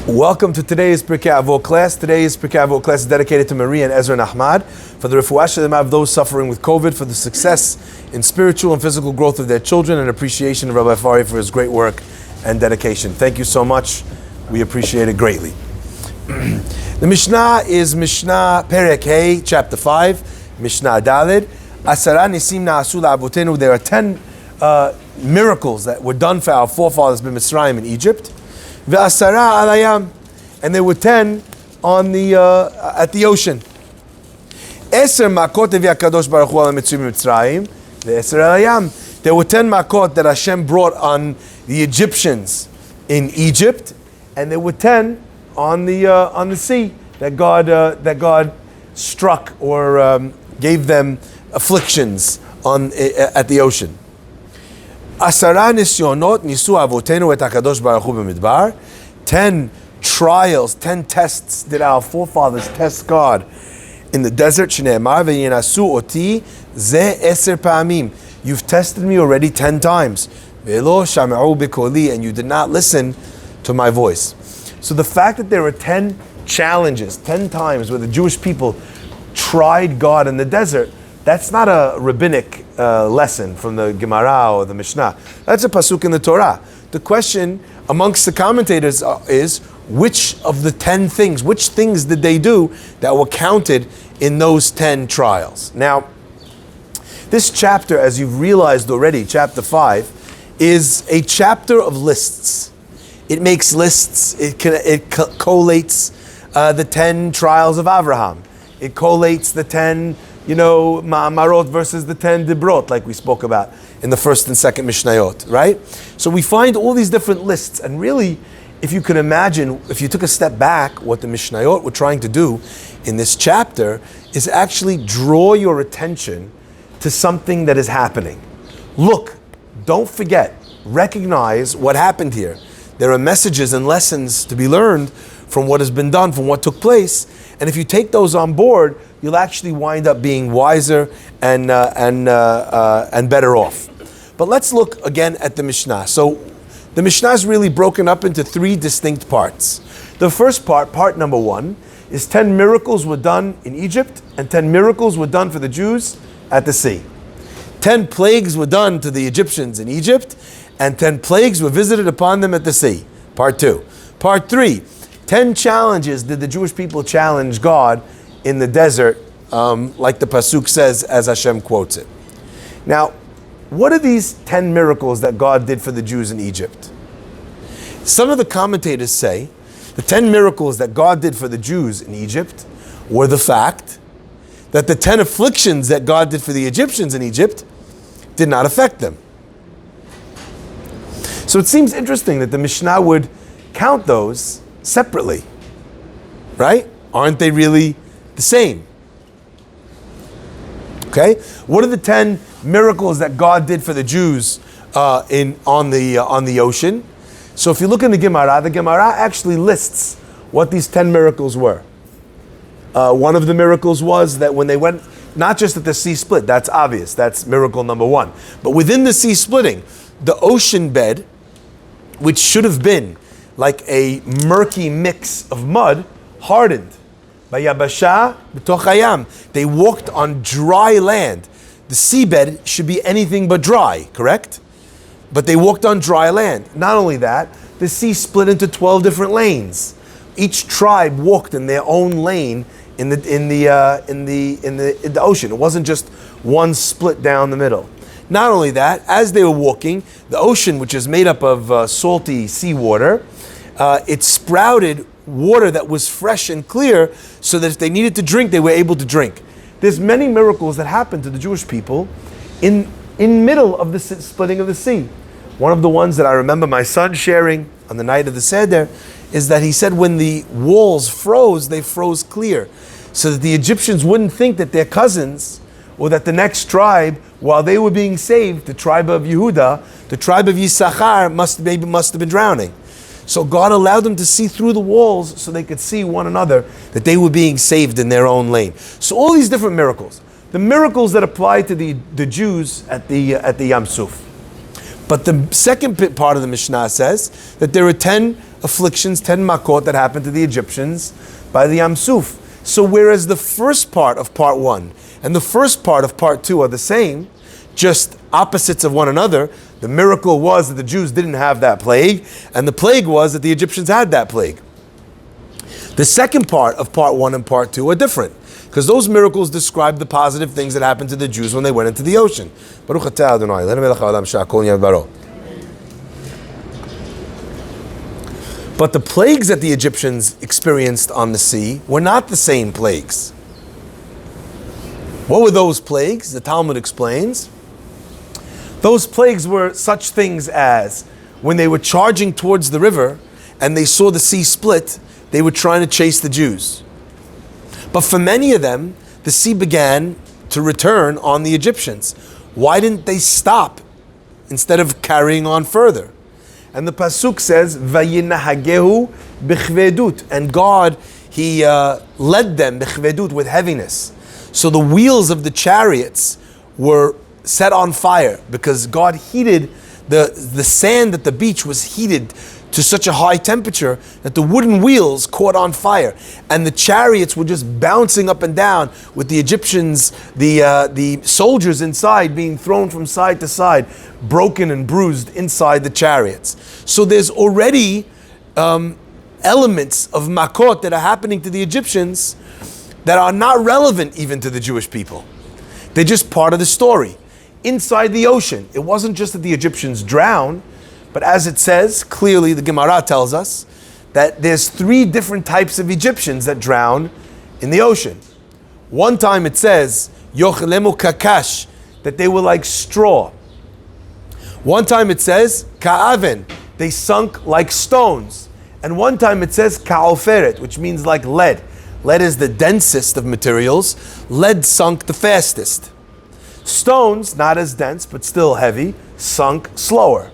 Welcome to today's Pirke Abot class. Today's Pirke Abot class is dedicated to Maria and Ezra and Ahmad for the refuah shalema of those suffering with COVID, for the success in spiritual and physical growth of their children, and appreciation of Rabbi Fari for his great work and dedication. Thank you so much. We appreciate it greatly. The Mishnah is Mishnah Pirke, chapter 5, Mishnah Daled. Asara nisim na'asu la'avotenu. There are 10 miracles that were done for our forefathers in Mitzrayim in Egypt. Ve'asara alayam, and there were 10 on the at the ocean. Eser makot evi HaKadosh Baruch Hu al Mitzrayim ve'eser alayam. There were 10 makot that Hashem brought on the Egyptians in Egypt, and there were 10 on the sea that God struck or gave them afflictions on at the ocean. Asara nisyonot nisu avotenu et HaKadosh Baruch Hu b'midbar. 10 trials, 10 tests did our forefathers test God in the desert. Shneimar ve'yinasu oti ze eser pa'amim. You've tested me already 10 times. Ve'lo shame'u b'koli, and you did not listen to my voice. So the fact that there are 10 challenges, 10 times where the Jewish people tried God in the desert, that's not a rabbinic lesson from the Gemara or the Mishnah. That's a pasuk in the Torah. The question amongst the commentators is, which of the 10 things, which things did they do that were counted in those 10 trials? Now, this chapter, as you've realized already, chapter 5, is a chapter of lists. It makes lists, it collates the 10 trials of Abraham. It collates the 10 Ma'amarot versus the 10 Dibrot, like we spoke about in the first and second Mishnayot, right? So we find all these different lists, and really, if you can imagine, if you took a step back, what the Mishnayot were trying to do in this chapter is actually draw your attention to something that is happening. Look, don't forget, recognize what happened here. There are messages and lessons to be learned from what has been done, from what took place, and if you take those on board, you'll actually wind up being wiser and better off. But let's look again at the Mishnah. So the Mishnah is really broken up into 3 distinct parts. The first part number 1, is 10 miracles were done in Egypt, and 10 miracles were done for the Jews at the sea. 10 plagues were done to the Egyptians in Egypt, and 10 plagues were visited upon them at the sea. Part 2. Part 3, 10 challenges did the Jewish people challenge God in the desert, like the pasuk says, as Hashem quotes it. Now, what are these 10 miracles that God did for the Jews in Egypt? Some of the commentators say the 10 miracles that God did for the Jews in Egypt were the fact that the 10 afflictions that God did for the Egyptians in Egypt did not affect them. So it seems interesting that the Mishnah would count those separately, right? Aren't they really the same? Okay, what are the 10 miracles that God did for the Jews on the ocean? So if you look in the Gemara actually lists what these 10 miracles were. One of the miracles was that when they went, not just that the sea split, that's obvious, that's miracle number 1. But within the sea splitting, the ocean bed, which should have been like a murky mix of mud, hardened. Bayabasha b'toch hayam. They walked on dry land. The seabed should be anything but dry, correct? But they walked on dry land. Not only that, the sea split into 12 different lanes. Each tribe walked in their own lane in the ocean. It wasn't just one split down the middle. Not only that, as they were walking, the ocean, which is made up of salty seawater, it sprouted water that was fresh and clear, so that if they needed to drink, they were able to drink. There's many miracles that happened to the Jewish people in middle of the splitting of the sea. One of the ones that I remember my son sharing on the night of the Seder is that he said when the walls froze, they froze clear, so that the Egyptians wouldn't think that their cousins, or that the next tribe, while they were being saved, the tribe of Yehuda, the tribe of Yisachar must have been drowning. So God allowed them to see through the walls so they could see one another, that they were being saved in their own lane. So all these different miracles. The miracles that apply to the Jews at the Yam Suf. But the second part of the Mishnah says that there are 10 afflictions, 10 makot that happened to the Egyptians by the Yam Suf. So whereas the first part of part 1 and the first part of part 2 are the same, just opposites of one another, the miracle was that the Jews didn't have that plague, and the plague was that the Egyptians had that plague. The second part of part 1 and part 2 are different, because those miracles describe the positive things that happened to the Jews when they went into the ocean. Baruch atah Adonai, lenu melech haolam she'akol nהיה b'dvaro. But the plagues that the Egyptians experienced on the sea were not the same plagues. What were those plagues? The Talmud explains. Those plagues were such things as when they were charging towards the river and they saw the sea split, they were trying to chase the Jews. But for many of them, the sea began to return on the Egyptians. Why didn't they stop instead of carrying on further? And the pasuk says, "Vayinahagehu b'chvedut," and God, He led them b'chvedut, with heaviness. So the wheels of the chariots were set on fire because God heated the sand at the beach was heated to such a high temperature that the wooden wheels caught on fire, and the chariots were just bouncing up and down with the Egyptians, the soldiers inside being thrown from side to side, broken and bruised inside the chariots. So there's already elements of makot that are happening to the Egyptians that are not relevant even to the Jewish people. They're just part of the story. Inside the ocean, it wasn't just that the Egyptians drowned, but as it says, clearly the Gemara tells us that there's 3 different types of Egyptians that drown in the ocean. One time it says, Yochelemu kakash, that they were like straw. One time it says, Ka'aven, they sunk like stones. And one time it says, Ka'oferet, which means like lead. Lead is the densest of materials. Lead sunk the fastest. Stones, not as dense, but still heavy, sunk slower.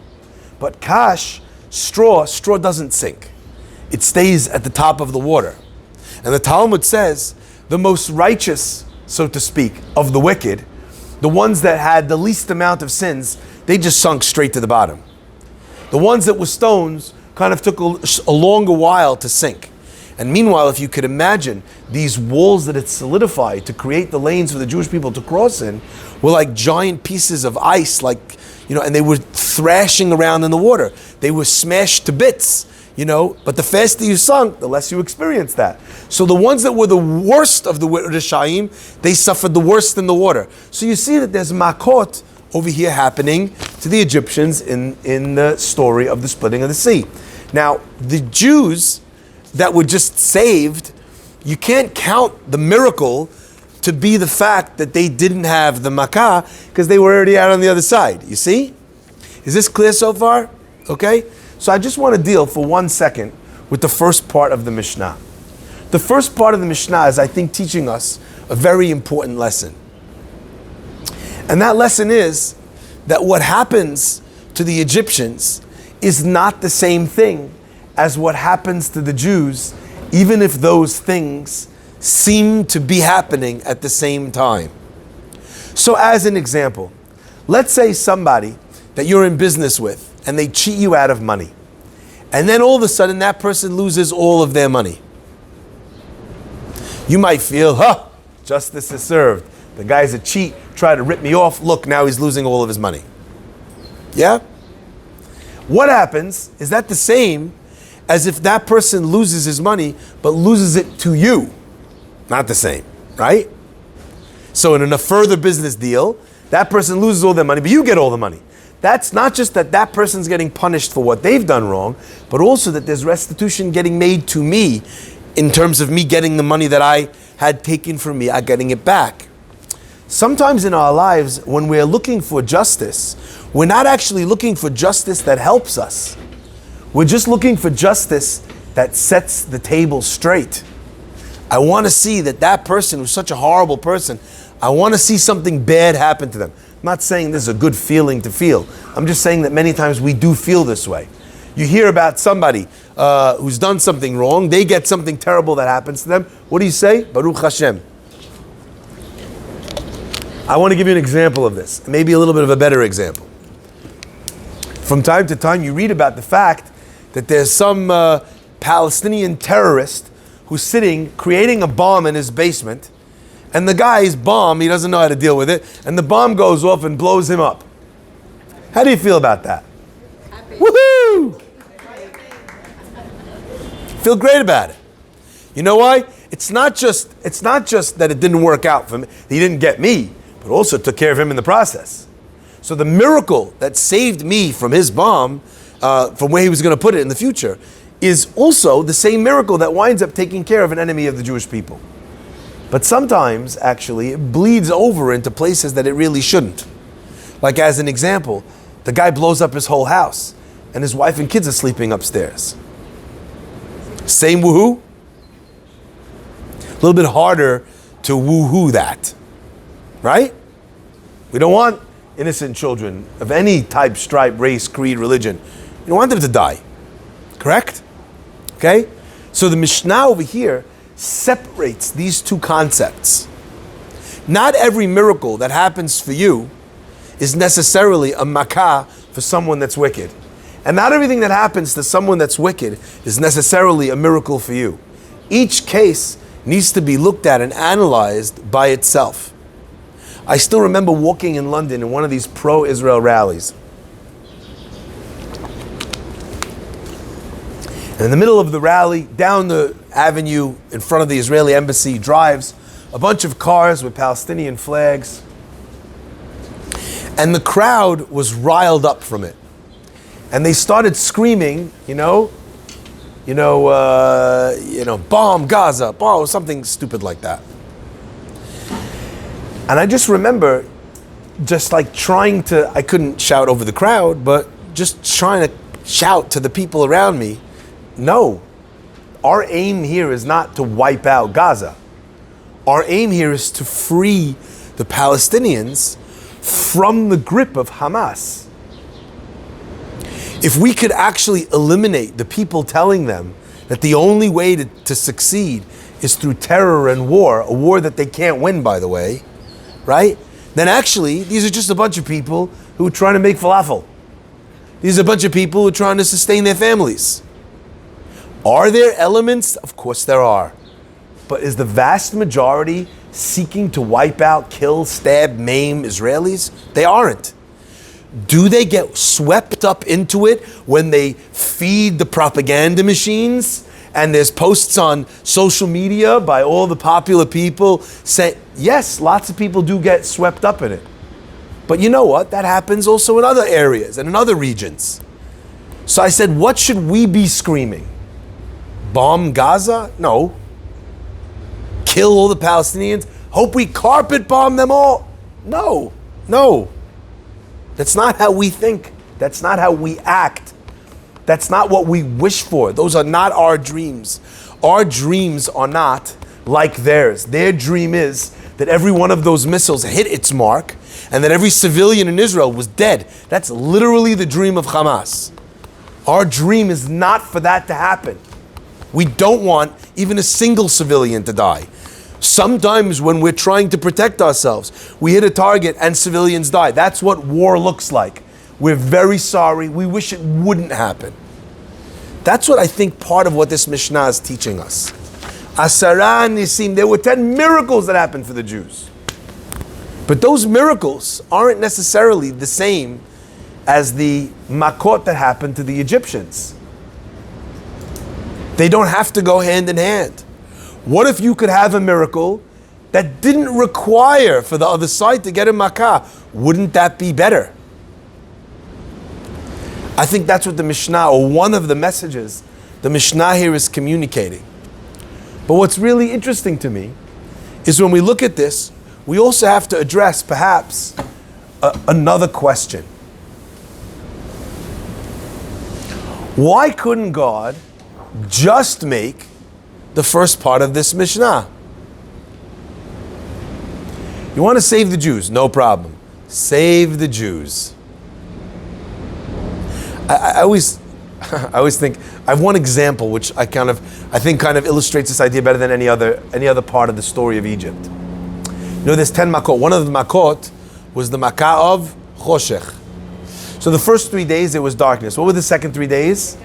But kash, straw doesn't sink. It stays at the top of the water. And the Talmud says, the most righteous, so to speak, of the wicked, the ones that had the least amount of sins, they just sunk straight to the bottom. The ones that were stones kind of took a longer while to sink. And meanwhile, if you could imagine, these walls that had solidified to create the lanes for the Jewish people to cross in were like giant pieces of ice, and they were thrashing around in the water. They were smashed to bits, but the faster you sunk, the less you experienced that. So the ones that were the worst of the Rishaim, they suffered the worst in the water. So you see that there's makot over here happening to the Egyptians in the story of the splitting of the sea. Now, the Jews that were just saved, you can't count the miracle to be the fact that they didn't have the makkah because they were already out on the other side. You see? Is this clear so far? Okay? So I just want to deal for 1 second with the first part of the Mishnah. The first part of the Mishnah is, I think, teaching us a very important lesson. And that lesson is that what happens to the Egyptians is not the same thing as what happens to the Jews, even if those things seem to be happening at the same time. So as an example, let's say somebody that you're in business with and they cheat you out of money. And then all of a sudden that person loses all of their money. You might feel, justice is served. The guy's a cheat, tried to rip me off. Look, now he's losing all of his money. Yeah? What happens is that the same as if that person loses his money, but loses it to you. Not the same, right? So in a further business deal, that person loses all their money, but you get all the money. That's not just that person's getting punished for what they've done wrong, but also that there's restitution getting made to me in terms of me getting the money that I had taken from me, I'm getting it back. Sometimes in our lives, when we're looking for justice, we're not actually looking for justice that helps us. We're just looking for justice that sets the table straight. I want to see that person who's such a horrible person, I want to see something bad happen to them. I'm not saying this is a good feeling to feel. I'm just saying that many times we do feel this way. You hear about somebody who's done something wrong, they get something terrible that happens to them. What do you say? Baruch Hashem. I want to give you an example of this, maybe a little bit of a better example. From time to time, you read about the fact that there's some Palestinian terrorist who's sitting, creating a bomb in his basement, and the guy's bomb, he doesn't know how to deal with it, and the bomb goes off and blows him up. How do you feel about that? Happy. Woohoo! Feel great about it. You know why? It's not just that it didn't work out for me, he didn't get me, but also took care of him in the process. So the miracle that saved me from his bomb, from where he was going to put it in the future, is also the same miracle that winds up taking care of an enemy of the Jewish people. But sometimes, actually, it bleeds over into places that it really shouldn't. Like as an example, the guy blows up his whole house, and his wife and kids are sleeping upstairs. Same woohoo? A little bit harder to woohoo that, right? We don't want innocent children of any type, stripe, race, creed, religion. You don't want them to die, correct? Okay? So the Mishnah over here separates these two concepts. Not every miracle that happens for you is necessarily a makkah for someone that's wicked. And not everything that happens to someone that's wicked is necessarily a miracle for you. Each case needs to be looked at and analyzed by itself. I still remember walking in London in one of these pro-Israel rallies. And in the middle of the rally, down the avenue in front of the Israeli embassy, drives a bunch of cars with Palestinian flags. And the crowd was riled up from it. And they started screaming, bomb Gaza, bomb, something stupid like that. And I just remember I couldn't shout over the crowd, but just trying to shout to the people around me, no, our aim here is not to wipe out Gaza. Our aim here is to free the Palestinians from the grip of Hamas. If we could actually eliminate the people telling them that the only way to succeed is through terror and war, a war that they can't win, by the way, right? Then actually, these are just a bunch of people who are trying to make falafel. These are a bunch of people who are trying to sustain their families. Are there elements? Of course there are. But is the vast majority seeking to wipe out, kill, stab, maim Israelis? They aren't. Do they get swept up into it when they feed the propaganda machines? And there's posts on social media by all the popular people saying, yes, lots of people do get swept up in it. But you know what? That happens also in other areas and in other regions. So I said, what should we be screaming? Bomb Gaza? No. Kill all the Palestinians? Hope we carpet bomb them all? No. That's not how we think. That's not how we act. That's not what we wish for. Those are not our dreams. Our dreams are not like theirs. Their dream is that every one of those missiles hit its mark and that every civilian in Israel was dead. That's literally the dream of Hamas. Our dream is not for that to happen. We don't want even a single civilian to die. Sometimes when we're trying to protect ourselves, we hit a target and civilians die. That's what war looks like. We're very sorry. We wish it wouldn't happen. That's what I think part of what this Mishnah is teaching us. Asara Nisim, there were 10 miracles that happened for the Jews. But those miracles aren't necessarily the same as the makot that happened to the Egyptians. They don't have to go hand in hand. What if you could have a miracle that didn't require for the other side to get a makkah? Wouldn't that be better? I think that's what the Mishnah, or one of the messages the Mishnah here is communicating. But what's really interesting to me is when we look at this, we also have to address perhaps another question. Why couldn't God just make the first part of this Mishnah? You want to save the Jews? No problem. Save the Jews. I always think I have one example which I think illustrates this idea better than any other part of the story of Egypt. There's 10 makot. One of the makot was the makkah of choshech. So the first 3 days there was darkness. What were the second 3 days?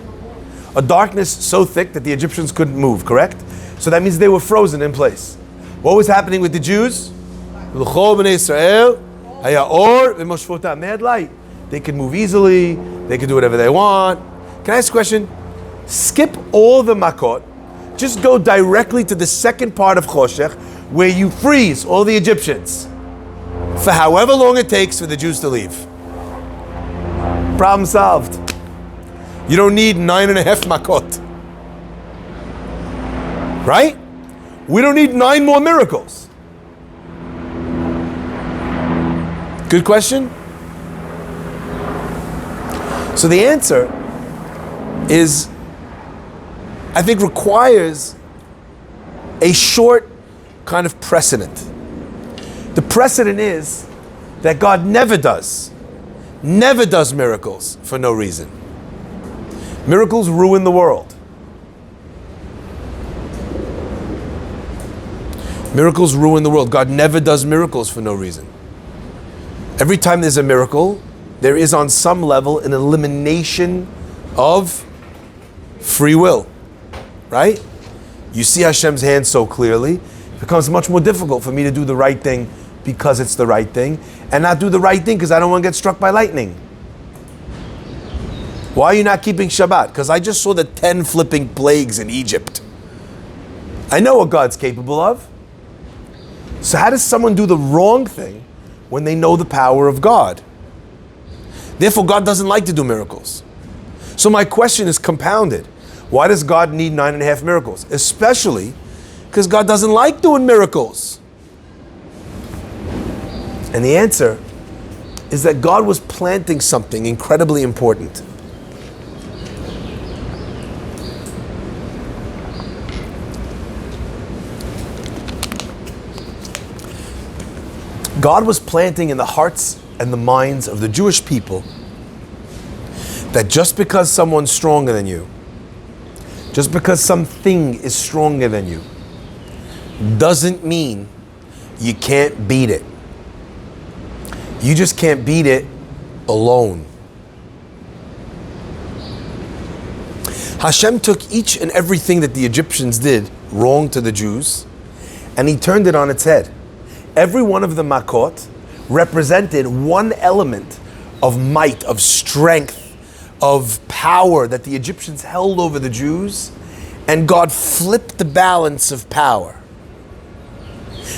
A darkness so thick that the Egyptians couldn't move, correct? So that means they were frozen in place. What was happening with the Jews? They had light. They could move easily. They could do whatever they want. Can I ask a question? Skip all the makot. Just go directly to the second part of Choshech, where you freeze all the Egyptians for however long it takes for the Jews to leave. Problem solved. You don't need 9.5 makot. Right? We don't need 9 more miracles. Good question? So the answer is, I think, requires a short kind of precedent. The precedent is that God never does miracles for no reason. Miracles ruin the world. Miracles ruin the world. God never does miracles for no reason. Every time there's a miracle, there is on some level an elimination of free will, right? You see Hashem's hand so clearly, it becomes much more difficult for me to do the right thing because it's the right thing, and not do the right thing because I don't want to get struck by lightning. Why are you not keeping Shabbat? Because I just saw the 10 flipping plagues in Egypt. I know what God's capable of. So how does someone do the wrong thing when they know the power of God? Therefore, God doesn't like to do miracles. So my question is compounded. Why does God need 9.5 miracles? Especially because God doesn't like doing miracles. And the answer is that God was planting something incredibly important. God was planting in the hearts and the minds of the Jewish people that just because someone's stronger than you, just because something is stronger than you, doesn't mean you can't beat it. You just can't beat it alone. Hashem took each and everything that the Egyptians did wrong to the Jews, and He turned it on its head. Every one of the makot represented one element of might, of strength, of power that the Egyptians held over the Jews, and God flipped the balance of power.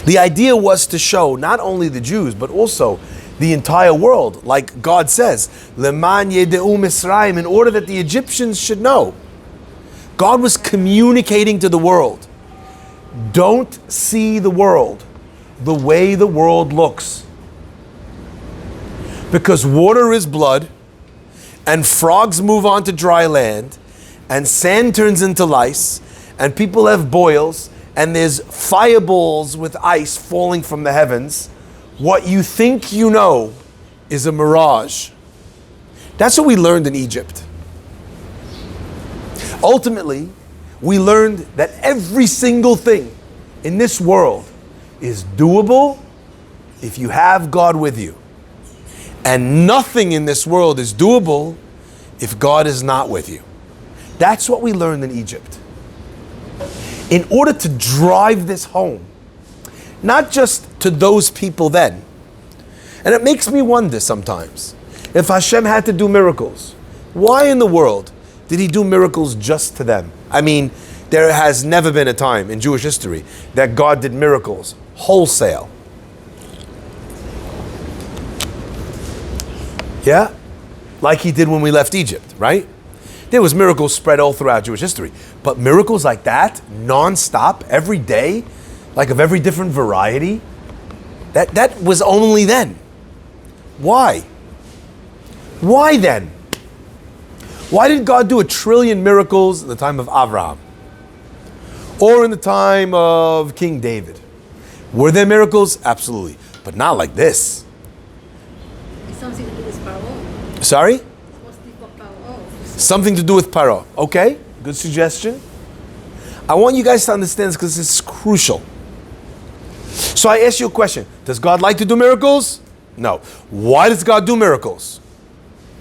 The idea was to show not only the Jews, but also the entire world, like God says, Leman Yedeu Misraim, in order that the Egyptians should know. God was communicating to the world. Don't see the world the way the world looks. Because water is blood, and frogs move onto dry land, and sand turns into lice, and people have boils, and there's fireballs with ice falling from the heavens. What you think you know is a mirage. That's what we learned in Egypt. Ultimately, we learned that every single thing in this world is doable if you have God with you. And nothing in this world is doable if God is not with you. That's what we learned in Egypt. In order to drive this home, not just to those people then, and it makes me wonder sometimes, if Hashem had to do miracles, why in the world did He do miracles just to them? I mean, there has never been a time in Jewish history that God did miracles wholesale. Yeah? Like He did when we left Egypt, right? There was miracles spread all throughout Jewish history. But miracles like that, non-stop, every day, like of every different variety, that was only then. Why? Why then? Why did God do 1 trillion miracles in the time of Abraham? Or in the time of King David? Were there miracles? Absolutely. But not like this. Something to do with Paro. Sorry? Something to do with Paro. Okay, good suggestion. I want you guys to understand this because this is crucial. So I ask you a question. Does God like to do miracles? No. Why does God do miracles?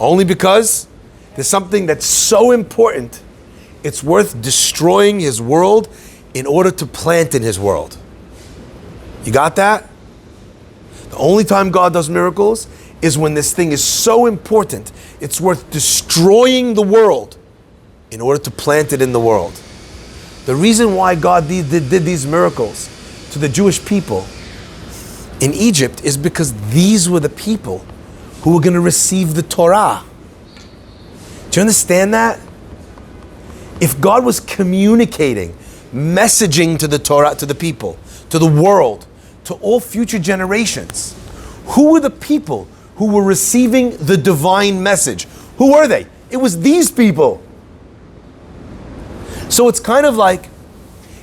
Only because there's something that's so important, it's worth destroying his world in order to plant in his world. You got that? The only time God does miracles is when this thing is so important, it's worth destroying the world in order to plant it in the world. The reason why God did these miracles to the Jewish people in Egypt is because these were the people who were going to receive the Torah. Do you understand that? If God was communicating, messaging to the Torah, to the people, to the world, to all future generations, who were the people who were receiving the divine message? Who were they? It was these people. So it's kind of like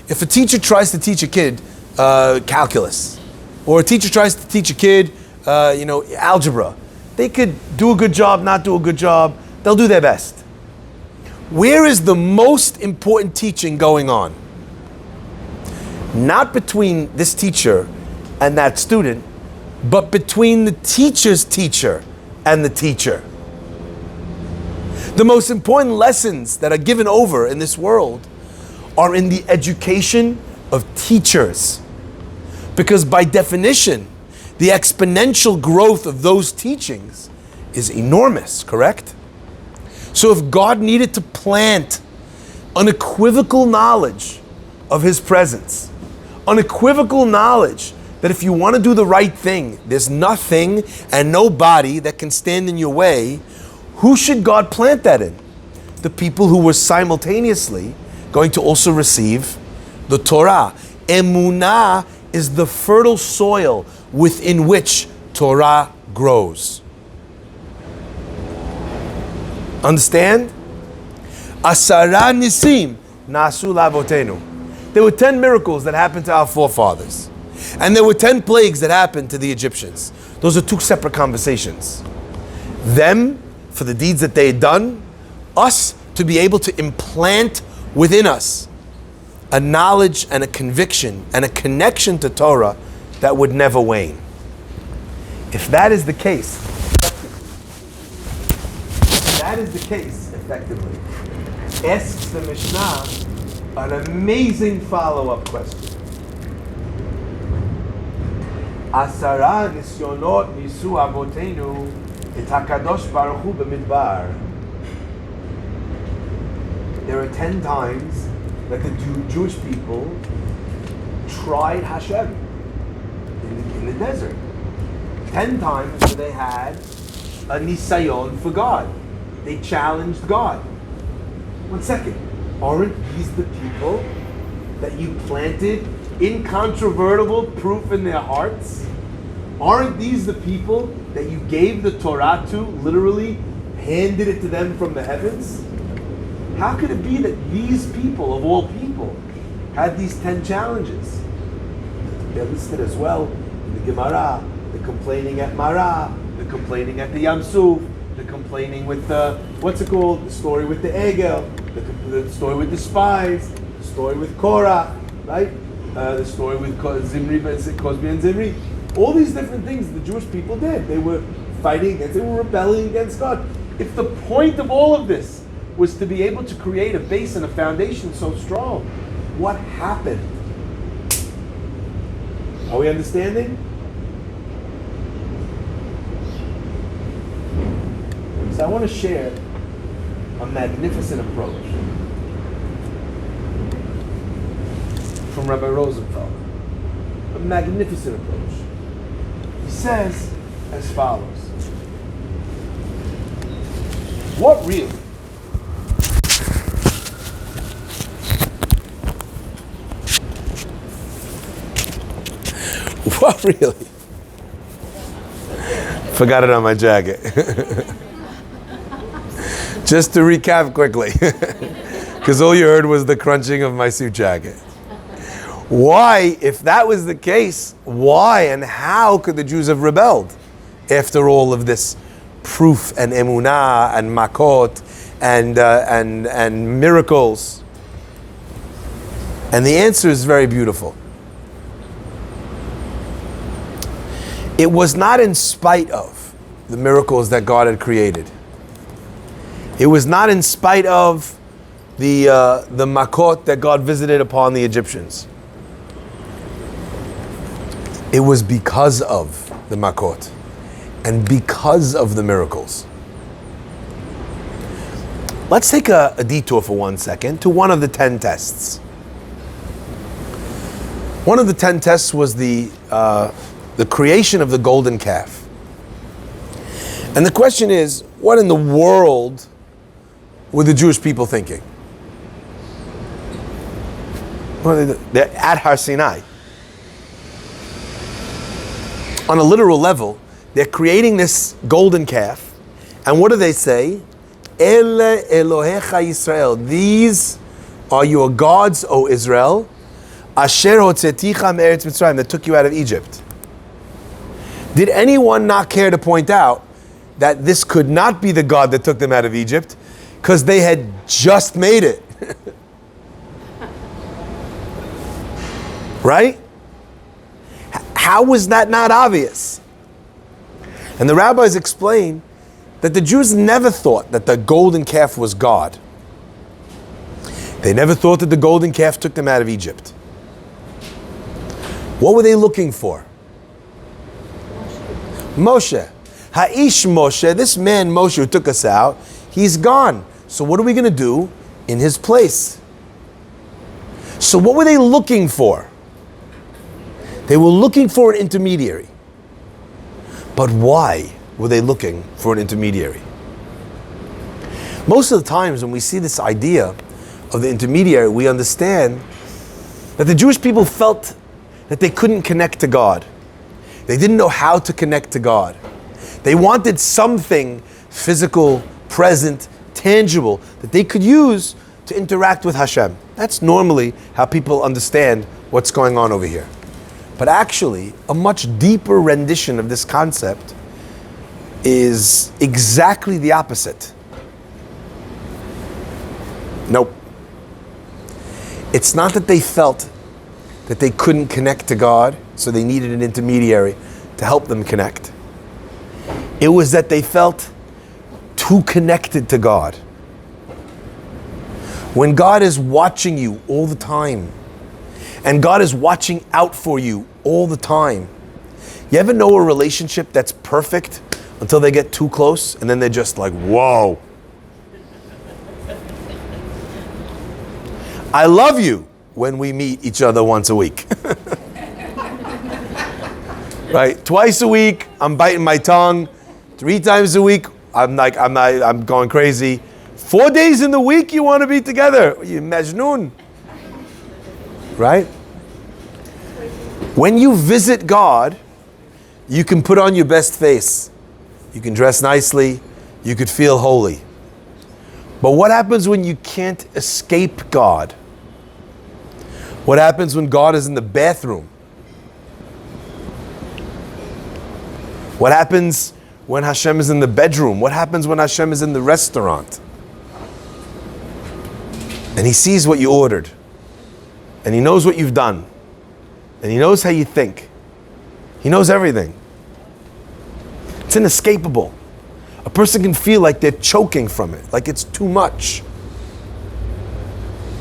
if a teacher tries to teach a kid calculus, or a teacher tries to teach a kid, algebra. They could do a good job, not do a good job. They'll do their best. Where is the most important teaching going on? Not between this teacher and that student, but between the teacher's teacher and the teacher. The most important lessons that are given over in this world are in the education of teachers. Because by definition, the exponential growth of those teachings is enormous, correct? So if God needed to plant unequivocal knowledge of his presence, unequivocal knowledge that if you want to do the right thing, there's nothing and nobody that can stand in your way, who should God plant that in? The people who were simultaneously going to also receive the Torah. Emunah is the fertile soil within which Torah grows. Understand? Asara nisim nasu lavotenu. There were 10 miracles that happened to our forefathers. And there were 10 plagues that happened to the Egyptians. Those are two separate conversations. Them, for the deeds that they had done. Us, to be able to implant within us a knowledge and a conviction and a connection to Torah that would never wane. If that is the case, effectively, asks the Mishnah an amazing follow-up question. Asara nisyonot nisu avotenu et hakadosh baruch hu b'midbar. There are 10 times that the Jewish people tried Hashem in the desert. 10 times where they had a nisayon for God. They challenged God. 1 second. Aren't these the people that you planted incontrovertible proof in their hearts? Aren't these the people that you gave the Torah to, literally handed it to them from the heavens? How could it be that these people, of all people, had these 10 challenges? They're listed as well in the Gemara, the complaining at Marah, the complaining at the Yam Suf, the complaining with the, the story with the Egel, the story with the spies, the story with Korah, right? The story with Cosbi and Zimri. All these different things the Jewish people did. They were fighting against, they were rebelling against God. If the point of all of this was to be able to create a base and a foundation so strong, what happened? Are we understanding? So I want to share a magnificent approach from Rabbi Rosenfeld. A magnificent approach. He says as follows. What really? What really? Forgot it on my jacket. Just to recap quickly, because all you heard was the crunching of my suit jacket. Why, if that was the case, why and how could the Jews have rebelled after all of this proof and emunah and makot and miracles? And the answer is very beautiful. It was not in spite of the miracles that God had created. It was not in spite of the makot that God visited upon the Egyptians. It was because of the makot and because of the miracles. Let's take a detour for 1 second to one of the 10 tests. One of the 10 tests was the creation of the golden calf. And the question is, what in the world were the Jewish people thinking? Well, they're at Har Sinai. On a literal level, they're creating this golden calf. And what do they say? Ele Elohecha Yisrael. These are your gods, O Israel. Asher hotzeticha me'eretz Mitzrayim, that took you out of Egypt. Did anyone not care to point out that this could not be the God that took them out of Egypt, because they had just made it? Right? How was that not obvious? And the rabbis explain that the Jews never thought that the golden calf was God. They never thought that the golden calf took them out of Egypt. What were they looking for? Moshe. Ha'ish Moshe, this man Moshe who took us out, he's gone. So what are we going to do in his place? So what were they looking for? They were looking for an intermediary. But why were they looking for an intermediary? Most of the times when we see this idea of the intermediary, we understand that the Jewish people felt that they couldn't connect to God. They didn't know how to connect to God. They wanted something physical, present, tangible that they could use to interact with Hashem. That's normally how people understand what's going on over here. But actually, a much deeper rendition of this concept is exactly the opposite. Nope. It's not that they felt that they couldn't connect to God, so they needed an intermediary to help them connect. It was that they felt too connected to God. When God is watching you all the time, and God is watching out for you all the time. You ever know a relationship that's perfect until they get too close and then they're just like, whoa. I love you when we meet each other once a week. Right? Twice a week, I'm biting my tongue. 3 times a week, I'm going crazy. 4 days in the week, you want to be together. You Majnoon. Right? When you visit God, you can put on your best face. You can dress nicely. You could feel holy. But what happens when you can't escape God? What happens when God is in the bathroom? What happens when Hashem is in the bedroom? What happens when Hashem is in the restaurant? And He sees what you ordered. And He knows what you've done. And He knows how you think. He knows everything. It's inescapable. A person can feel like they're choking from it, like it's too much.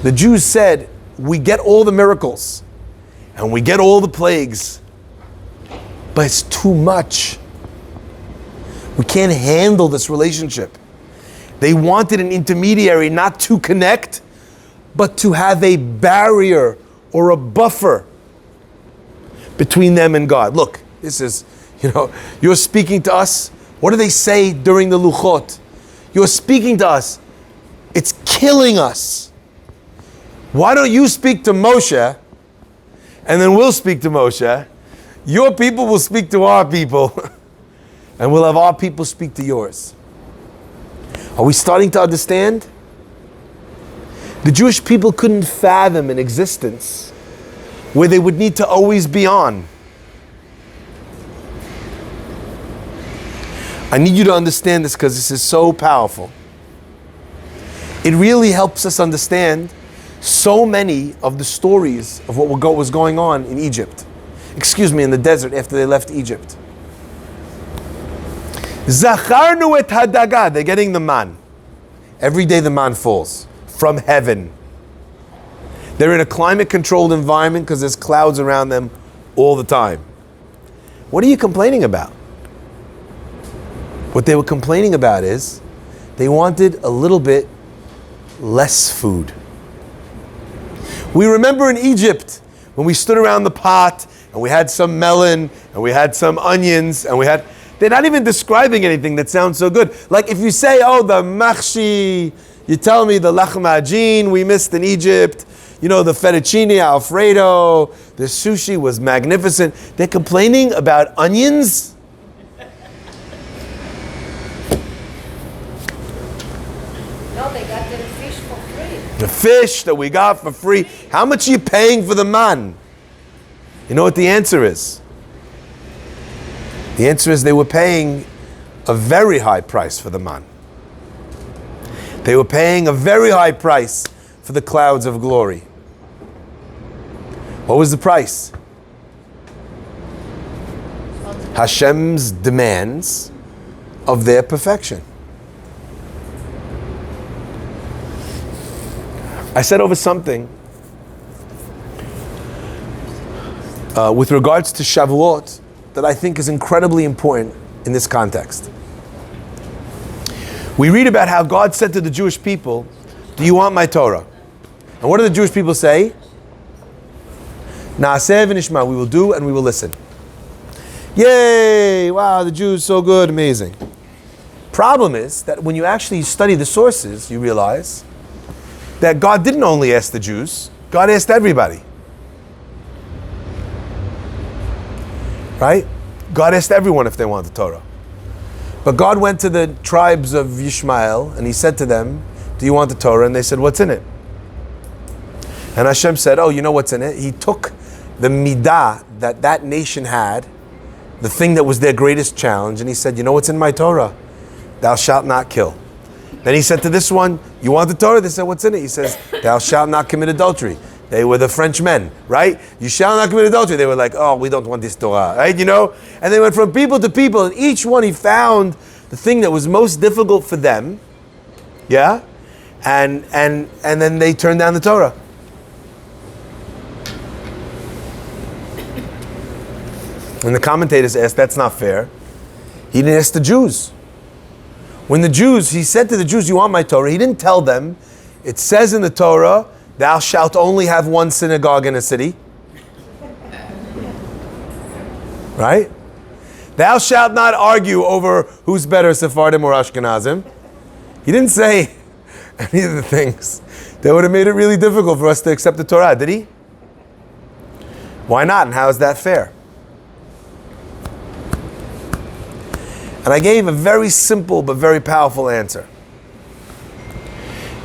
The Jews said, we get all the miracles and we get all the plagues, but it's too much. We can't handle this relationship. They wanted an intermediary not to connect, but to have a barrier or a buffer between them and God. Look, this is, you're speaking to us. What do they say during the Luchot? You're speaking to us. It's killing us. Why don't you speak to Moshe, and then we'll speak to Moshe. Your people will speak to our people, and we'll have our people speak to yours. Are we starting to understand? The Jewish people couldn't fathom an existence where they would need to always be on. I need you to understand this because this is so powerful. It really helps us understand so many of the stories of what was going on in Egypt. In the desert after they left Egypt. Zacharnu et hadaga, they're getting the man. Every day the man falls from heaven. They're in a climate-controlled environment because there's clouds around them all the time. What are you complaining about? What they were complaining about is they wanted a little bit less food. We remember in Egypt when we stood around the pot and we had some melon and we had some onions and they're not even describing anything that sounds so good. Like if you say, oh, the machshi, you tell me the lachem ajin we missed in Egypt, you know, the fettuccine alfredo, the sushi was magnificent. They're complaining about onions? No, they got the fish for free. The fish that we got for free. How much are you paying for the man? You know what the answer is? The answer is they were paying a very high price for the man. They were paying a very high price for the clouds of glory. What was the price? Hashem's demands of their perfection. I said over something with regards to Shavuot that I think is incredibly important in this context. We read about how God said to the Jewish people, do you want my Torah? And what do the Jewish people say? Na'aseh v'nishma, we will do and we will listen. Yay! Wow, the Jews, so good, amazing. Problem is that when you actually study the sources, you realize that God didn't only ask the Jews, God asked everybody. Right? God asked everyone if they want the Torah. But God went to the tribes of Yishmael and he said to them, do you want the Torah? And they said, what's in it? And Hashem said, oh, you know what's in it? He took the midah that nation had, the thing that was their greatest challenge, and he said, you know what's in my Torah? Thou shalt not kill. Then he said to this one, you want the Torah? They said, what's in it? He says, thou shalt not commit adultery. They were the French men, right? You shall not commit adultery. They were like, oh, we don't want this Torah, right? You know? And they went from people to people, and each one he found the thing that was most difficult for them, yeah? And then they turned down the Torah. And the commentators asked, that's not fair. He didn't ask the Jews. When the Jews, he said to the Jews, you want my Torah? He didn't tell them, it says in the Torah, thou shalt only have one synagogue in a city. Right? Thou shalt not argue over who's better, Sephardim or Ashkenazim. He didn't say any of the things that would have made it really difficult for us to accept the Torah, did he? Why not? And how is that fair? And I gave a very simple but very powerful answer.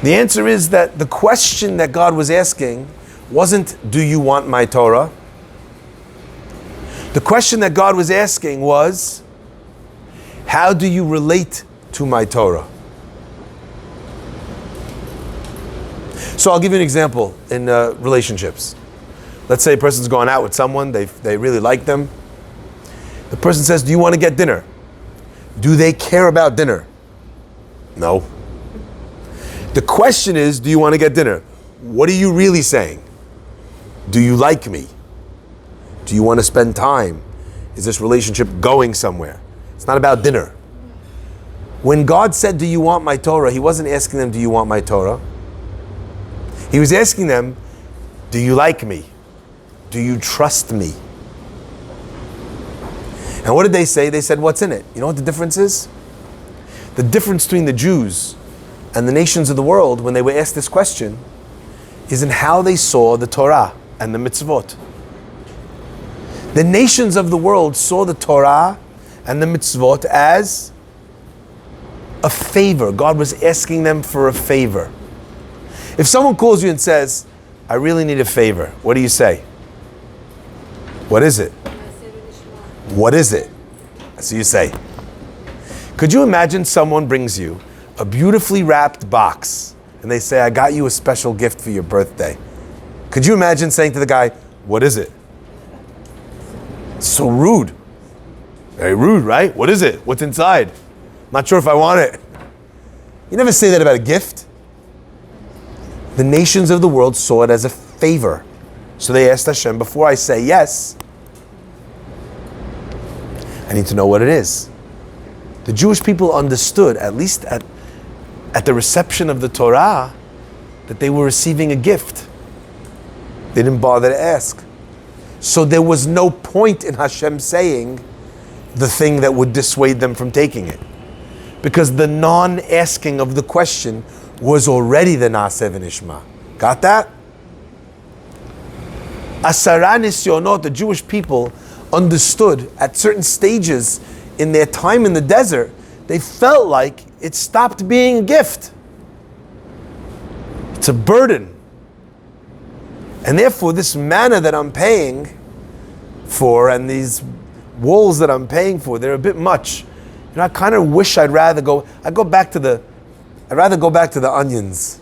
The answer is that the question that God was asking wasn't, do you want my Torah? The question that God was asking was, how do you relate to my Torah? So I'll give you an example in relationships. Let's say a person's going out with someone, they really like them. The person says, do you want to get dinner? Do they care about dinner? No. The question is, do you want to get dinner? What are you really saying? Do you like me? Do you want to spend time? Is this relationship going somewhere? It's not about dinner. When God said, do you want my Torah? He wasn't asking them, do you want my Torah? He was asking them, do you like me? Do you trust me? And what did they say? They said, what's in it? You know what the difference is? The difference between the Jews and the nations of the world when they were asked this question is in how they saw the Torah and the mitzvot. The nations of the world saw the Torah and the mitzvot as a favor. God was asking them for a favor. If someone calls you and says, I really need a favor, what do you say? What is it? What is it? So you say. Could you imagine someone brings you a beautifully wrapped box and they say, I got you a special gift for your birthday. Could you imagine saying to the guy, what is it? So rude. Very rude, right? What is it? What's inside? Not sure if I want it. You never say that about a gift. The nations of the world saw it as a favor. So they asked Hashem, before I say yes, I need to know what it is. The Jewish people understood, at least at the reception of the Torah, that they were receiving a gift. They didn't bother to ask. So there was no point in Hashem saying the thing that would dissuade them from taking it. Because the non-asking of the question was already the Na'aseh v'nishma. Got that? Asara nisyonot, the Jewish people understood at certain stages in their time in the desert, they felt like it stopped being a gift. It's a burden. And therefore this manna that I'm paying for and these walls that I'm paying for, they're a bit much. You know, I kind of wish I'd rather go back to the onions.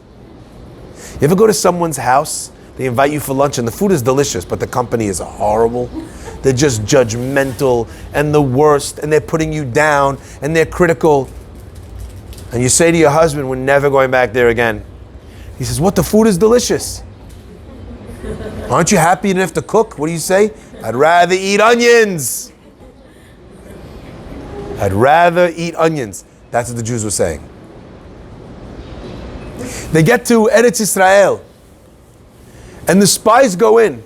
You ever go to someone's house, they invite you for lunch and the food is delicious, but the company is horrible. They're just judgmental and the worst, and they're putting you down and they're critical. And you say to your husband, we're never going back there again. He says, what, the food is delicious? Aren't you happy you didn't have to cook? What do you say? I'd rather eat onions. I'd rather eat onions. That's what the Jews were saying. They get to Eretz Israel, and the spies go in.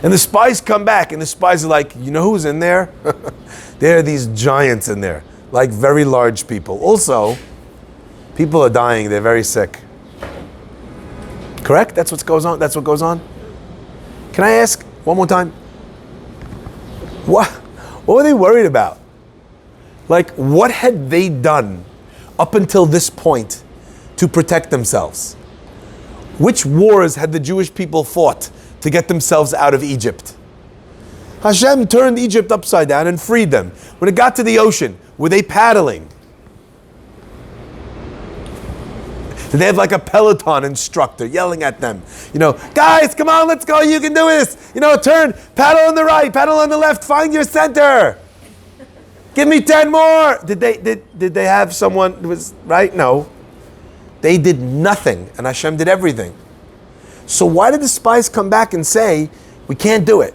And the spies come back, and the spies are like, you know who's in there? There are these giants in there, like very large people. Also, people are dying, they're very sick. Correct? That's what goes on? That's what goes on? Can I ask one more time? What were they worried about? Like, what had they done up until this point to protect themselves? Which wars had the Jewish people fought to get themselves out of Egypt? Hashem turned Egypt upside down and freed them. When it got to the ocean, were they paddling? Did they have like a Peloton instructor yelling at them? You know, guys, come on, let's go, you can do this. You know, turn, paddle on the right, paddle on the left, find your center. Give me 10 more. Did they have someone who was, right? No. They did nothing, and Hashem did everything. So why did the spies come back and say, we can't do it?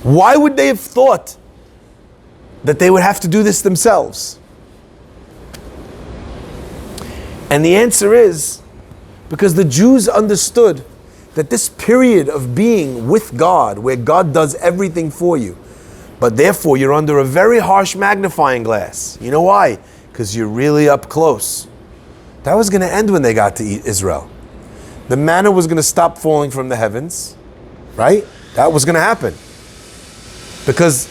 Why would they have thought that they would have to do this themselves? And the answer is, because the Jews understood that this period of being with God, where God does everything for you, but therefore you're under a very harsh magnifying glass. You know why? Because you're really up close. That was going to end when they got to Israel. The manna was going to stop falling from the heavens, right? That was going to happen. Because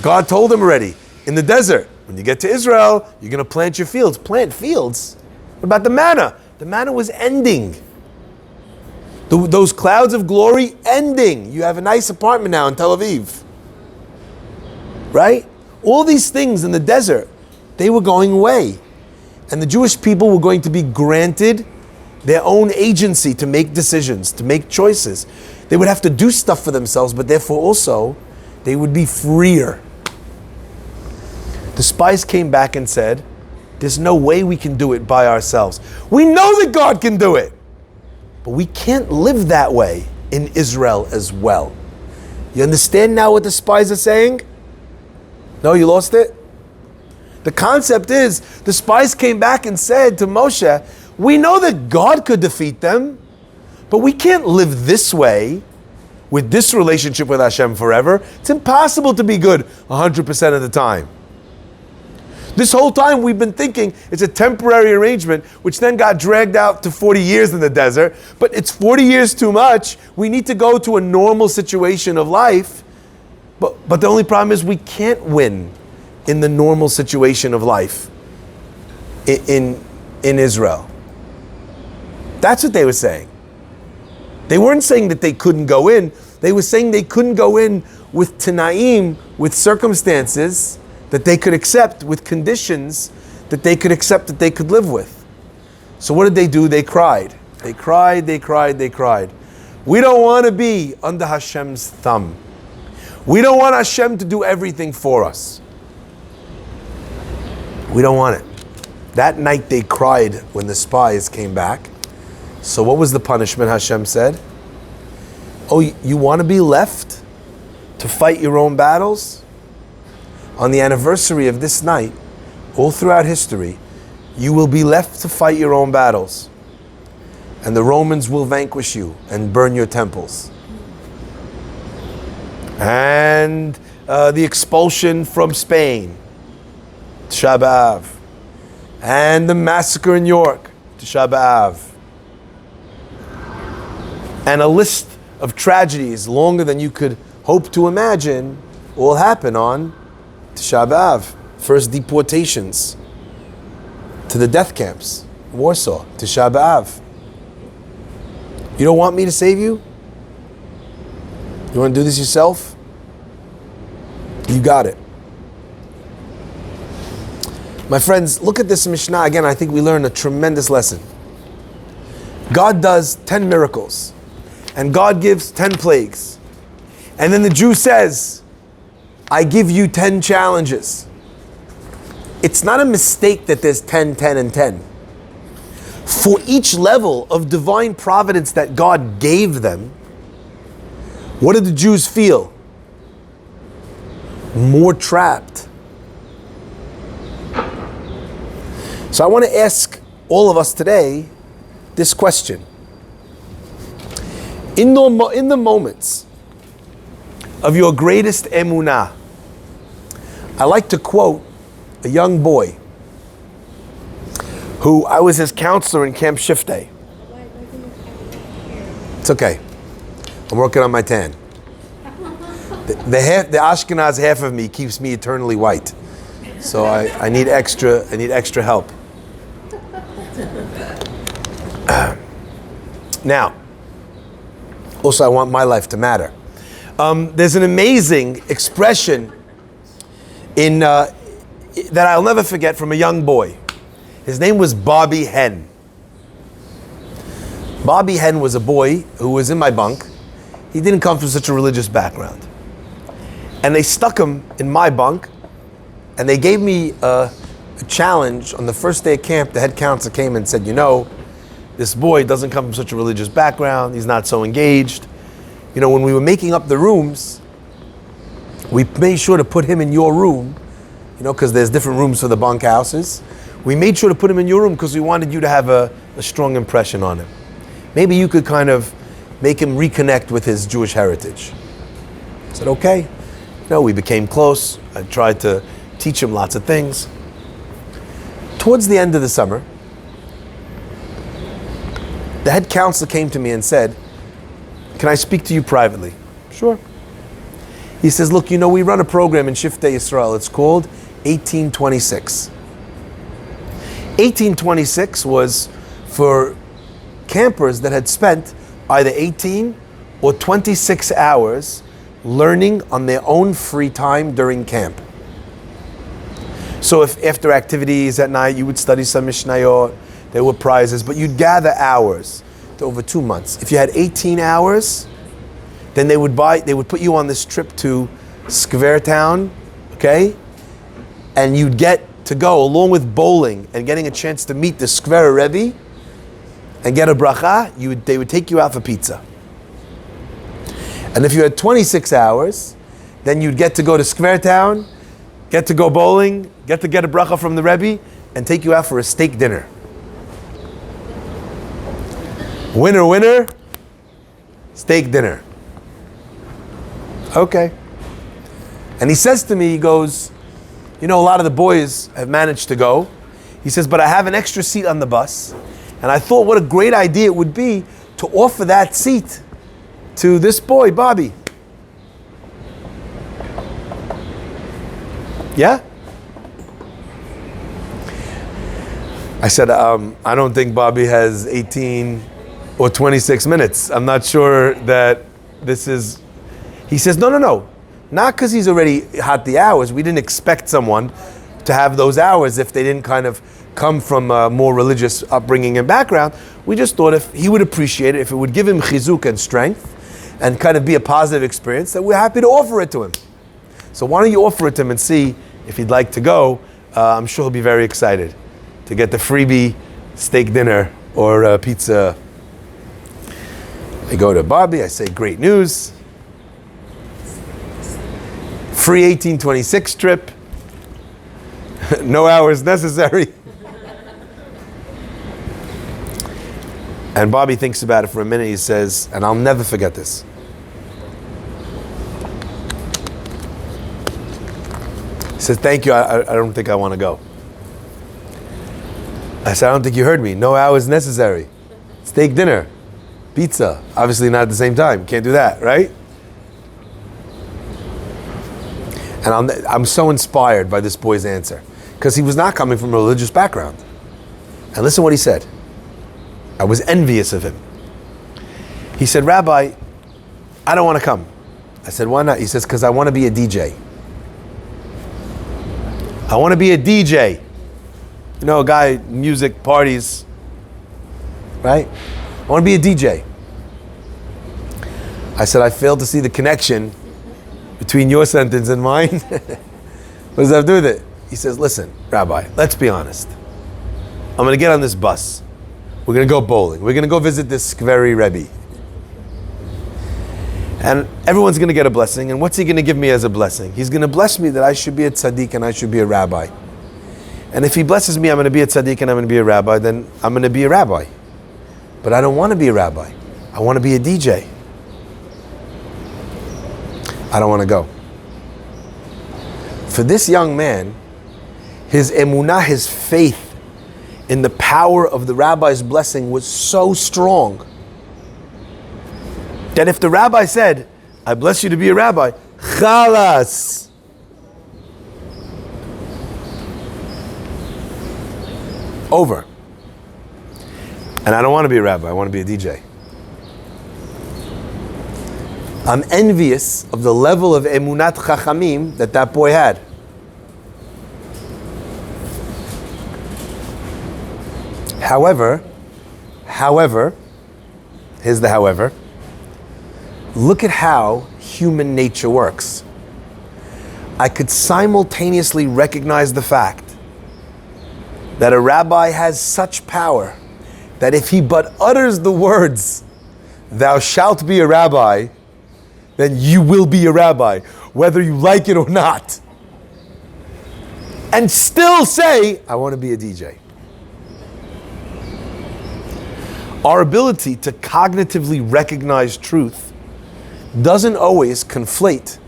God told them already, in the desert, when you get to Israel, you're going to plant your fields. Plant fields? What about the manna? The manna was ending. Those clouds of glory ending. You have a nice apartment now in Tel Aviv. Right? All these things in the desert, they were going away. And the Jewish people were going to be granted their own agency to make decisions, to make choices. They would have to do stuff for themselves, but therefore also, they would be freer. The spies came back and said, there's no way we can do it by ourselves. We know that God can do it, but we can't live that way in Israel as well. You understand now what the spies are saying? No, you lost it? The concept is, the spies came back and said to Moshe, we know that God could defeat them, but we can't live this way with this relationship with Hashem forever. It's impossible to be good 100% of the time. This whole time we've been thinking it's a temporary arrangement, which then got dragged out to 40 years in the desert, but it's 40 years too much. We need to go to a normal situation of life, but the only problem is we can't win in the normal situation of life in Israel. That's what they were saying. They weren't saying that they couldn't go in. They were saying they couldn't go in with Tanaim, with circumstances that they could accept, with conditions that they could accept, that they could live with. So what did they do? They cried. They cried, they cried, they cried. We don't want to be under Hashem's thumb. We don't want Hashem to do everything for us. We don't want it. That night they cried when the spies came back. So what was the punishment Hashem said? Oh, you want to be left to fight your own battles? On the anniversary of this night, all throughout history, you will be left to fight your own battles. And the Romans will vanquish you and burn your temples. And the expulsion from Spain, Tisha B'Av. And the massacre in York, Tisha B'Av. And a list of tragedies longer than you could hope to imagine will happen on Tisha B'Av. First deportations to the death camps, Warsaw, Tisha B'Av. You don't want me to save you? You want to do this yourself? You got it. My friends, look at this Mishnah again. I think we learn a tremendous lesson. God does 10 miracles. And God gives 10 plagues. And then the Jew says, I give you 10 challenges. It's not a mistake that there's 10, 10, and 10. For each level of divine providence that God gave them, what did the Jews feel? More trapped. So I want to ask all of us today this question. In the moments of your greatest emunah, I like to quote a young boy who I was his counselor in Camp Shifteh. It's okay. I'm working on my tan. The Ashkenaz half of me keeps me eternally white. So I need extra help. Now, also I want my life to matter. There's an amazing expression that I'll never forget from a young boy. His name was Bobby Hen. Bobby Hen was a boy who was in my bunk. He didn't come from such a religious background. And they stuck him in my bunk, and they gave me a challenge on the first day of camp. The head counselor came and said, this boy doesn't come from such a religious background. He's not so engaged. When we were making up the rooms, we made sure to put him in your room, because there's different rooms for the bunk houses. We made sure to put him in your room because we wanted you to have a strong impression on him. Maybe you could kind of make him reconnect with his Jewish heritage. I said, okay. We became close. I tried to teach him lots of things. Towards the end of the summer, the head counselor came to me and said, can I speak to you privately? Sure. He says, look, we run a program in Shifteh Yisrael. It's called 1826. 1826 was for campers that had spent either 18 or 26 hours learning on their own free time during camp. So if after activities at night you would study some Mishnayot, there were prizes, but you'd gather hours to over 2 months. If you had 18 hours, then they would put you on this trip to Skvertown, okay? And you'd get to go along with bowling and getting a chance to meet the Skver Rebbe and get a bracha. They would take you out for pizza. And if you had 26 hours, then you'd get to go to Skvertown, get to go bowling, get to get a bracha from the Rebbe, and take you out for a steak dinner. Winner, winner, steak dinner. Okay. And he says to me, he goes, a lot of the boys have managed to go. He says, but I have an extra seat on the bus. And I thought what a great idea it would be to offer that seat to this boy, Bobby. Yeah? I said, I don't think Bobby has 18 or 26 minutes. I'm not sure that this is... He says, no. Not because he's already had the hours. We didn't expect someone to have those hours if they didn't kind of come from a more religious upbringing and background. We just thought if he would appreciate it, if it would give him chizuk and strength and kind of be a positive experience, that we're happy to offer it to him. So why don't you offer it to him and see if he'd like to go. I'm sure he'll be very excited. to get the freebie steak dinner or pizza. I go to Bobby, I say, great news. Free 1826 trip. No hours necessary. And Bobby thinks about it for a minute. He says, and I'll never forget this. He says, thank you, I don't think I want to go. I said, I don't think you heard me. No hours necessary. Steak dinner. Pizza. Obviously not at the same time. Can't do that, right? And I'm so inspired by this boy's answer. Because he was not coming from a religious background. And listen what he said. I was envious of him. He said, Rabbi, I don't want to come. I said, why not? He says, because I want to be a DJ. I want to be a DJ. You know, a guy, music, parties, right? I want to be a DJ. I said, I failed to see the connection between your sentence and mine. What does that have to do with it? He says, listen, Rabbi, let's be honest. I'm going to get on this bus. We're going to go bowling. We're going to go visit this Skveri Rebbe. And everyone's going to get a blessing. And what's he going to give me as a blessing? He's going to bless me that I should be a tzaddik and I should be a rabbi. And if he blesses me, I'm going to be a tzaddik and I'm going to be a rabbi, then I'm going to be a rabbi. But I don't want to be a rabbi. I want to be a DJ. I don't want to go. For this young man, his emunah, his faith in the power of the rabbi's blessing was so strong that if the rabbi said, I bless you to be a rabbi, chalas. Over. And I don't want to be a rabbi, I want to be a DJ. I'm envious of the level of emunat chachamim that boy had. However, here's the however, look at how human nature works. I could simultaneously recognize the fact that a rabbi has such power that if he but utters the words, thou shalt be a rabbi, then you will be a rabbi, whether you like it or not. And still say, I want to be a DJ. Our ability to cognitively recognize truth doesn't always conflate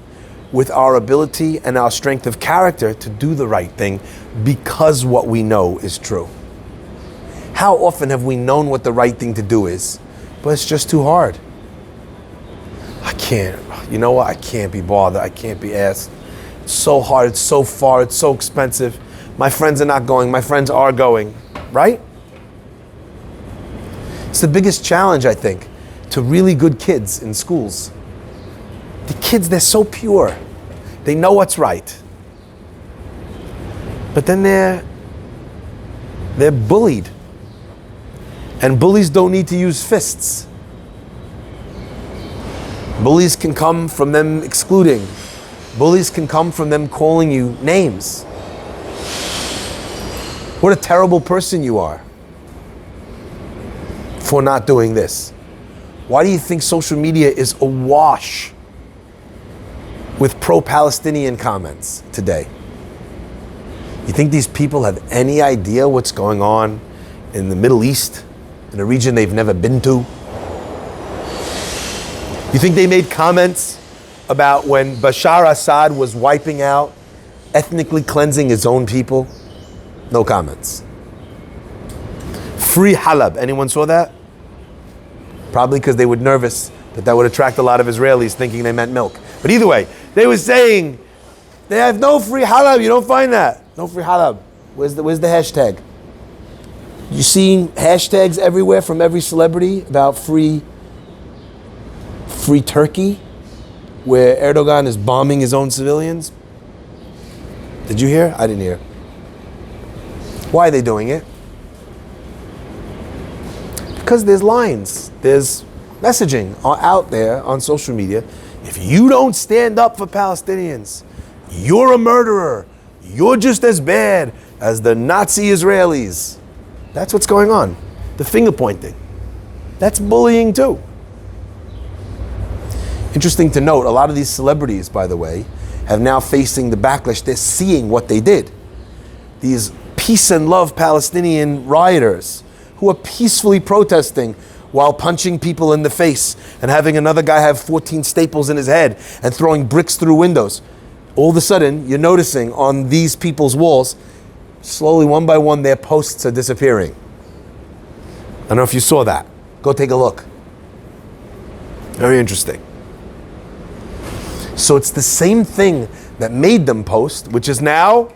with our ability and our strength of character to do the right thing because what we know is true. How often have we known what the right thing to do is, but it's just too hard? I can't, you know what? I can't be bothered. I can't be asked. It's so hard. It's so far. It's so expensive. My friends are not going. My friends are going. Right? It's the biggest challenge, I think, to really good kids in schools. The kids, they're so pure. They know what's right. But then they're bullied. And bullies don't need to use fists. Bullies can come from them excluding. Bullies can come from them calling you names. What a terrible person you are for not doing this. Why do you think social media is awash with pro-Palestinian comments today? You think these people have any idea what's going on in the Middle East, in a region they've never been to? You think they made comments about when Bashar Assad was wiping out, ethnically cleansing his own people? No comments. Free halab. Anyone saw that? Probably because they were nervous that would attract a lot of Israelis thinking they meant milk. But either way, they were saying they have no free halab. You don't find that. No free halab. Where's the hashtag? You seeing hashtags everywhere from every celebrity about free Turkey, where Erdogan is bombing his own civilians? Did you hear? I didn't hear. Why are they doing it? Because there's lines, there's messaging out there on social media. If you don't stand up for Palestinians, you're a murderer. You're just as bad as the Nazi Israelis. That's what's going on. The finger pointing. That's bullying too. Interesting to note, a lot of these celebrities, by the way, have now facing the backlash. They're seeing what they did. These peace and love Palestinian rioters who are peacefully protesting while punching people in the face and having another guy have 14 staples in his head and throwing bricks through windows. All of a sudden, you're noticing on these people's walls, slowly, one by one, their posts are disappearing. I don't know if you saw that. Go take a look. Very interesting. So it's the same thing that made them post, which is now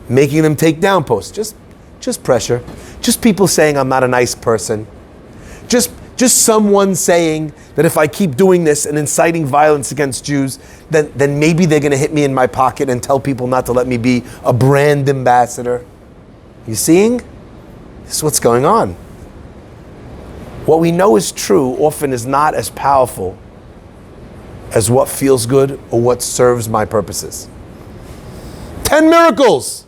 making them take down posts. Just pressure. Just people saying I'm not a nice person. Just someone saying that if I keep doing this and inciting violence against Jews, then maybe they're going to hit me in my pocket and tell people not to let me be a brand ambassador. You seeing? This is what's going on. What we know is true often is not as powerful as what feels good or what serves my purposes. 10 miracles,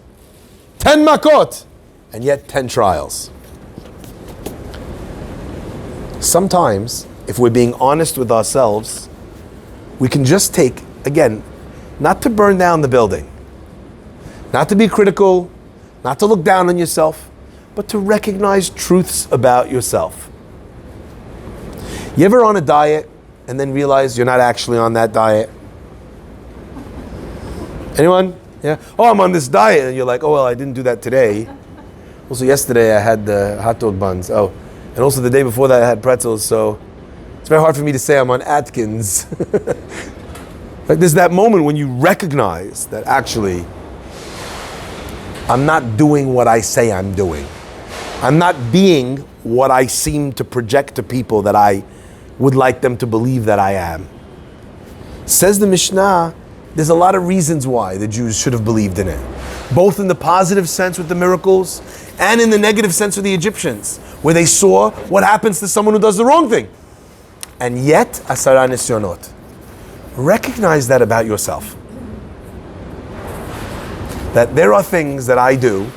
10 makot, and yet 10 trials. Sometimes, if we're being honest with ourselves, we can just take, again, not to burn down the building, not to be critical, not to look down on yourself, but to recognize truths about yourself. You ever on a diet and then realize you're not actually on that diet? Anyone? Yeah? Oh, I'm on this diet. And you're like, oh, well, I didn't do that today. Also, yesterday I had the hot dog buns. Oh, and also the day before that I had pretzels. So it's very hard for me to say I'm on Atkins. Like there's that moment when you recognize that actually I'm not doing what I say I'm doing. I'm not being what I seem to project to people that I would like them to believe that I am. Says the Mishnah, there's a lot of reasons why the Jews should have believed in it. Both in the positive sense with the miracles and in the negative sense with the Egyptians, where they saw what happens to someone who does the wrong thing. And yet, asara nisyonot. Recognize that about yourself. That there are things that I do,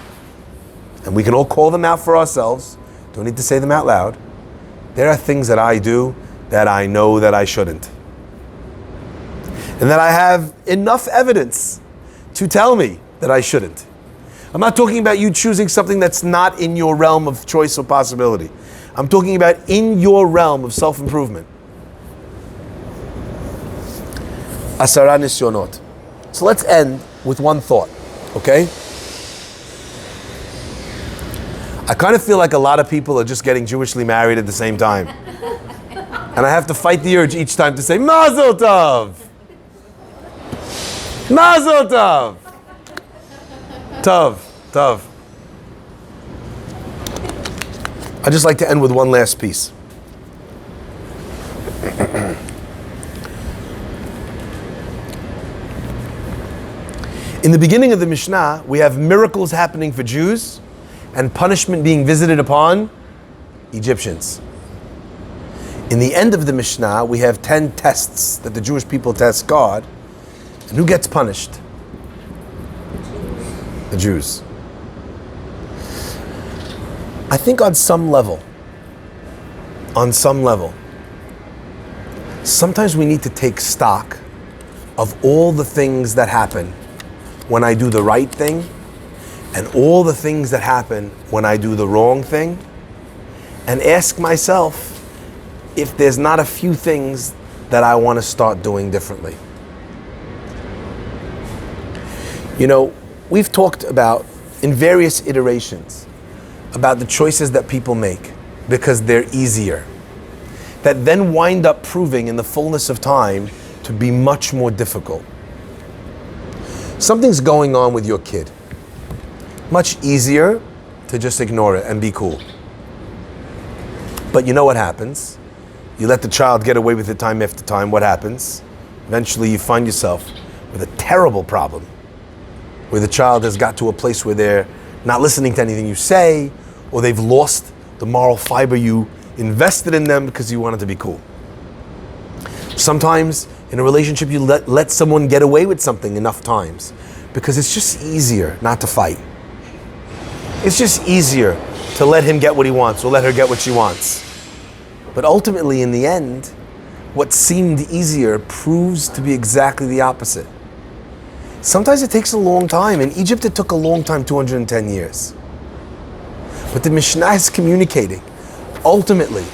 and we can all call them out for ourselves, don't need to say them out loud. There are things that I do that I know that I shouldn't. And that I have enough evidence to tell me that I shouldn't. I'm not talking about you choosing something that's not in your realm of choice or possibility. I'm talking about in your realm of self-improvement. Asara nisyonot. So let's end with one thought, okay? I kind of feel like a lot of people are just getting Jewishly married at the same time. And I have to fight the urge each time to say, Mazel Tov! Mazel Tov! Tov. I'd just like to end with one last piece. In the beginning of the Mishnah, we have miracles happening for Jews and punishment being visited upon Egyptians. In the end of the Mishnah, we have 10 tests that the Jewish people test God. And who gets punished? The Jews. I think on some level, sometimes we need to take stock of all the things that happen when I do the right thing and all the things that happen when I do the wrong thing, and ask myself if there's not a few things that I want to start doing differently. You know, we've talked about, in various iterations, about the choices that people make because they're easier, that then wind up proving in the fullness of time to be much more difficult. Something's going on with your kid. Much easier to just ignore it and be cool. But you know what happens? You let the child get away with it time after time. What happens? Eventually you find yourself with a terrible problem where the child has got to a place where they're not listening to anything you say, or they've lost the moral fiber you invested in them because you wanted to be cool. Sometimes in a relationship you let someone get away with something enough times because it's just easier not to fight. It's just easier to let him get what he wants or let her get what she wants. But ultimately, in the end, what seemed easier proves to be exactly the opposite. Sometimes it takes a long time. In Egypt, it took a long time, 210 years. But the Mishnah is communicating. Ultimately,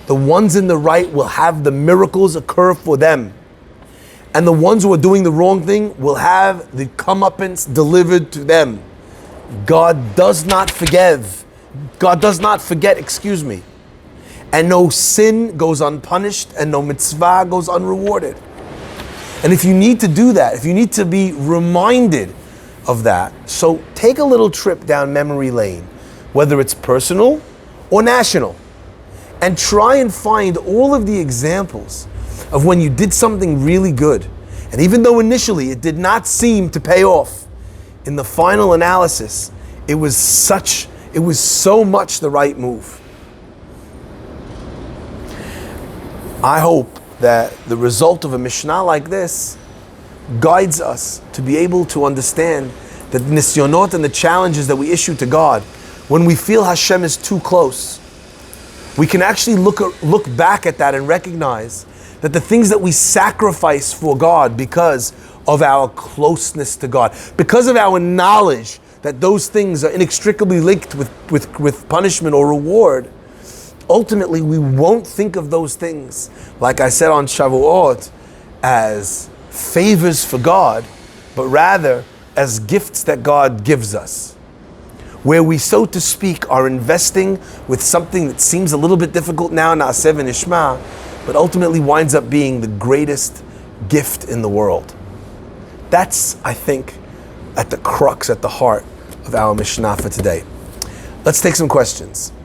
the ones in the right will have the miracles occur for them. And the ones who are doing the wrong thing will have the comeuppance delivered to them. God does not forget, and no sin goes unpunished and no mitzvah goes unrewarded. And if you need to do that, if you need to be reminded of that, so take a little trip down memory lane, whether it's personal or national, and try and find all of the examples of when you did something really good. And even though initially it did not seem to pay off, in the final analysis, it was so much the right move. I hope that the result of a Mishnah like this guides us to be able to understand that the nisyonot and the challenges that we issue to God, when we feel Hashem is too close, we can actually look back at that and recognize that the things that we sacrifice for God because of our closeness to God, because of our knowledge that those things are inextricably linked with punishment or reward, ultimately we won't think of those things, like I said on Shavuot, as favors for God, but rather as gifts that God gives us, where we, so to speak, are investing with something that seems a little bit difficult now, Na'aseh v'nishma, but ultimately winds up being the greatest gift in the world. That's, I think, at the crux, at the heart of our Mishnah for today. Let's take some questions.